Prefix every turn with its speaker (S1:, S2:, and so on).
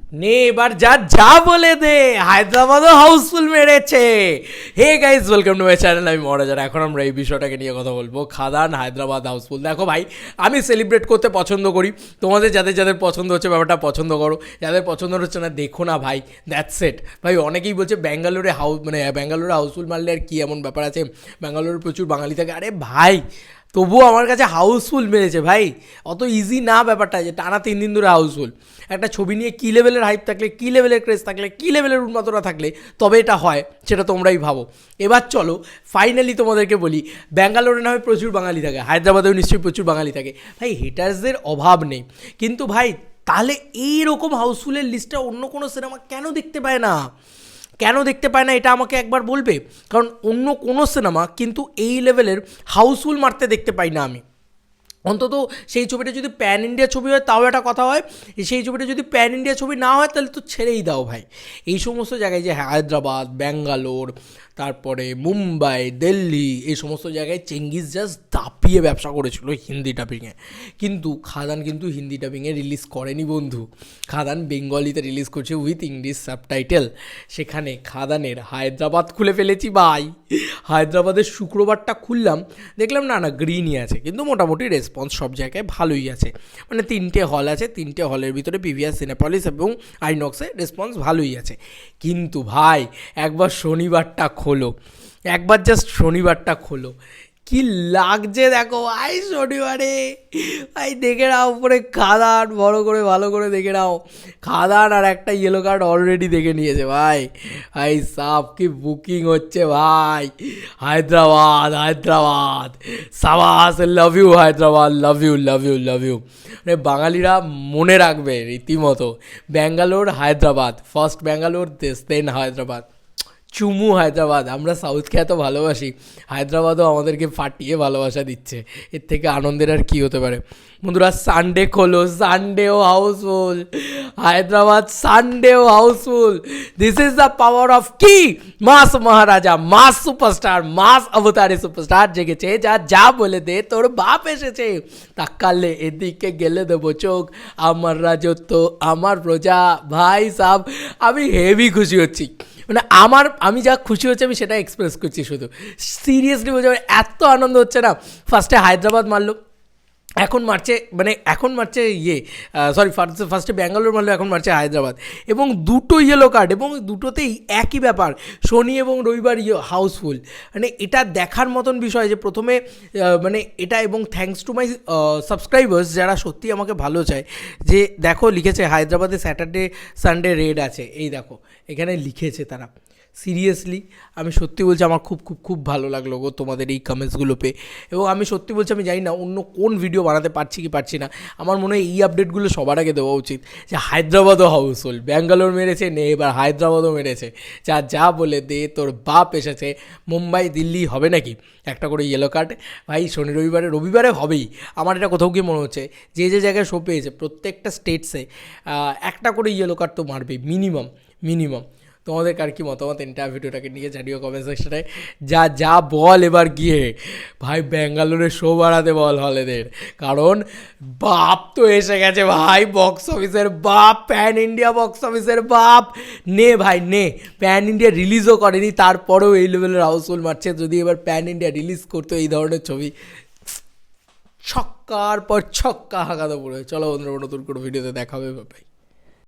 S1: নে এবার যা যা বলে দে, হায়দ্রাবাদও হাউসফুল মেরেছে। Hey guys, welcome to my channel. আমি মহারাজার। এখন আমরা এই বিষয়টাকে নিয়ে কথা বলবো, খাদান হায়দ্রাবাদ হাউসফুল। দেখো ভাই, আমি সেলিব্রেট করতে পছন্দ করি, তোমাদের যাদের যাদের পছন্দ হচ্ছে ব্যাপারটা পছন্দ করো, যাদের পছন্দ হচ্ছে না দেখো না ভাই, দ্যাটস ইট। ভাই অনেকেই বলছে ব্যাঙ্গালোরে ব্যাঙ্গালোরে হাউসফুল মারলে আর কি এমন ব্যাপার আছে, ব্যাঙ্গালোরে প্রচুর বাঙালি থাকে। আরে ভাই, তবুও আমার কাছে হাউসফুল মেরেছে ভাই। অত ইজি না ব্যাপারটা যে টানা 3 দিন ধরে হাউসফুল। একটা ছবি নিয়ে কী লেভেলের হাইপ থাকলে, কী লেভেলের ক্রেজ থাকলে, কী লেভেলের উন্মাদনা থাকলে তবে এটা হয়, সেটা তোমরাই ভাবো। এবার চলো ফাইনালি তোমাদেরকে বলি, ব্যাঙ্গালোরে না হয় প্রচুর বাঙালি থাকে, হায়দ্রাবাদেও নিশ্চয়ই প্রচুর বাঙালি থাকে ভাই, হেটার্সদের অভাব নেই। কিন্তু ভাই তাহলে এইরকম হাউসফুলের লিস্টটা অন্য কোনো সিনেমা কেন দেখতে পায় না? কেন দেখতে পায় না এটা আমাকে একবার বলবে? কারণ অন্য কোনো সিনেমা কিন্তু এই লেভেলের হাউসফুল মারতে দেখতে পাই না আমি। অন্তত সেই ছবিটা যদি প্যান ইন্ডিয়া ছবি হয় তাও একটা কথা হয়, সেই ছবিটা যদি প্যান ইন্ডিয়া ছবি না হয় তাহলে তো ছেড়েই দাও ভাই। এই সমস্ত জায়গায় যে হায়দ্রাবাদ, ব্যাঙ্গালোর, তারপরে মুম্বাই, দিল্লি, এই সমস্ত জায়গায় চেঙ্গিস জাস্ট দাপিয়ে ব্যবসা করেছিল হিন্দি ডাবিংয়ে। কিন্তু খাদান কিন্তু হিন্দি ডাবিংয়ে রিলিজ করেনি বন্ধু, খাদান বেঙ্গলিতে রিলিজ করছে উইথ ইংলিশ সাবটাইটেল। সেখানে খাদানের হায়দ্রাবাদ খুলে ফেলেছি ভাই। হায়দ্রাবাদের শুক্রবারটা খুললাম, দেখলাম না গ্রিনই আছে, কিন্তু মোটামুটি রেসপন্স সব জায়গায় ভালোই আছে। মানে 3টে হল আছে, 3টে হলের ভিতরে পিভিআর, সিনেপলিস এবং আইনক্সে রেসপন্স ভালোই আছে। কিন্তু ভাই একবার শনিবারটা খোলো, একবার জাস্ট শনিবারটা খোলো, কি লাগছে দেখো ভাই শনিবারে। ভাই দেখে নাও উপরে খাদান, বড় করে ভালো করে দেখে নাও খাদান, আর একটা ইয়েলো কার্ড অলরেডি দেখে নিয়েছে ভাই। ভাই সাব কি বুকিং হচ্ছে ভাই। হায়দ্রাবাদ, হায়দ্রাবাদ, সাবাস, love you Hyderabad, love you, love you, love you. মানে বাঙালিরা মনে রাখবে রীতিমতো, ব্যাঙ্গালোর হায়দ্রাবাদ, ফার্স্ট ব্যাঙ্গালোর দেন হায়দ্রাবাদ। চুমু হায়দ্রাবাদ। আমরা সাউথকে এত ভালোবাসি, হায়দ্রাবাদও আমাদেরকে ফাটিয়ে ভালোবাসা দিচ্ছে। এর থেকে আনন্দের আর কী হতে পারে? বন্ধুরা সানডে খোলো, সানডেও হাউসফুল, হায়দ্রাবাদ সানডেও housefull. This is the power of কি মাস মহারাজা, মাস সুপারস্টার, মাস অবতারে সুপারস্টার জেগেছে। যা যা বলে দে, তোর বাপ এসেছে, তাকালে এদিকে গেলে দেবো চোখ, আমার রাজত্ব আমার প্রজা। ভাই সাব, আমি হেভি খুশি হচ্ছি। মানে আমি যা খুশি হচ্ছে আমি সেটা এক্সপ্রেস করছি শুধু। সিরিয়াসলি বলছি, আমার এত আনন্দ হচ্ছে না। ফার্স্টে হায়দ্রাবাদ মারলো, এখন মারছে ফার্স্টে ব্যাঙ্গালোর মারলো, এখন মারছে হায়দ্রাবাদ, এবং দুটো ইয়েলো কার্ড, এবং দুটোতেই একই ব্যাপার, শনি এবং রবিবার হাউসফুল। মানে এটা দেখার মতন বিষয় যে প্রথমে এটা, এবং থ্যাঙ্কস টু মাই সাবস্ক্রাইবার্স যারা সত্যি আমাকে ভালো চায়, যে দেখো লিখেছে হায়দ্রাবাদে স্যাটারডে সানডে রেড আছে, এই দেখো এখানে লিখেছে তারা। সিরিয়াসলি আমি সত্যি বলছি, আমার খুব খুব খুব ভালো লাগলো গো তোমাদের এই কমেন্টসগুলো পেয়ে। এবং আমি সত্যি বলছি, আমি জানি না অন্য কোন ভিডিও বানাতে পারছি কি পারছি না। আমার মনে হয় এই আপডেটগুলো সবার আগে দেওয়া উচিত, যে হায়দ্রাবাদও হাউসফুল, ব্যাঙ্গালোর মেরেছে নে, এবার হায়দ্রাবাদও মেরেছে। যা যা বলে দে, তোর বাপ এসেছে। মুম্বাই দিল্লি হবে নাকি একটা করে ইয়েলো কার্ড? ভাই শনি রবিবারে হবেই। আমার এটা কোথাও গিয়ে মনে হচ্ছে যে যে জায়গায় শো পেয়েছে প্রত্যেকটা স্টেটসে একটা করে ইয়েলো কার্ড তো মারবে মিনিমাম। তোমাদের কার কি মতামত এন্টায়ার ভিডিওটাকে নিয়ে জানিও কমেন্ট সেকশনে। যা যা বল এবার গিয়ে ভাই ব্যাঙ্গালোরে শো বাড়াতে বল হলেদের, কারণ বাপ তো এসে গেছে ভাই, বক্স অফিসের বাপ, প্যান ইন্ডিয়া বক্স অফিসের বাপ। নে ভাই নে, প্যান ইন্ডিয়া রিলিজও করেনি তারপরেও এই লেভেলের হাউসফুল মারছে। যদি এবার প্যান ইন্ডিয়া রিলিজ করতো এই ধরনের ছবি, ছক্কার পর ছক্কা হাঁকাতে পড়ে। চলো বন্ধুরা, নতুন কোনো ভিডিওতে দেখা হবে ভাই।